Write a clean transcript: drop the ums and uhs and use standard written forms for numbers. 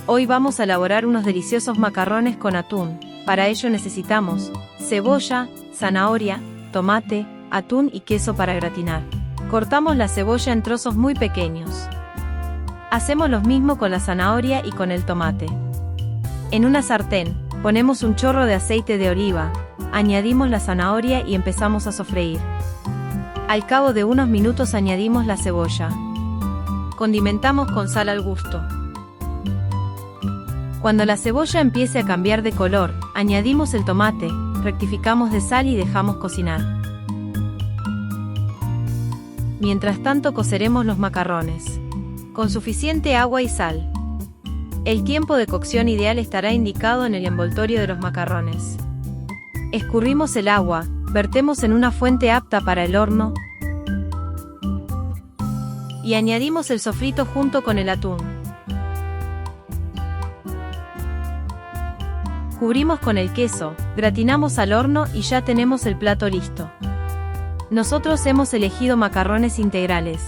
Hoy vamos a elaborar unos deliciosos macarrones con atún. Para ello necesitamos cebolla, zanahoria, tomate, atún y queso para gratinar. Cortamos la cebolla en trozos muy pequeños. Hacemos lo mismo con la zanahoria y con el tomate. En una sartén, ponemos un chorro de aceite de oliva, añadimos la zanahoria y empezamos a sofreír. Al cabo de unos minutos añadimos la cebolla. Condimentamos con sal al gusto. Cuando la cebolla empiece a cambiar de color, añadimos el tomate, rectificamos de sal y dejamos cocinar. Mientras tanto coceremos los macarrones, con suficiente agua y sal. El tiempo de cocción ideal estará indicado en el envoltorio de los macarrones. Escurrimos el agua, vertemos en una fuente apta para el horno y añadimos el sofrito junto con el atún. Cubrimos con el queso, gratinamos al horno y ya tenemos el plato listo. Nosotros hemos elegido macarrones integrales.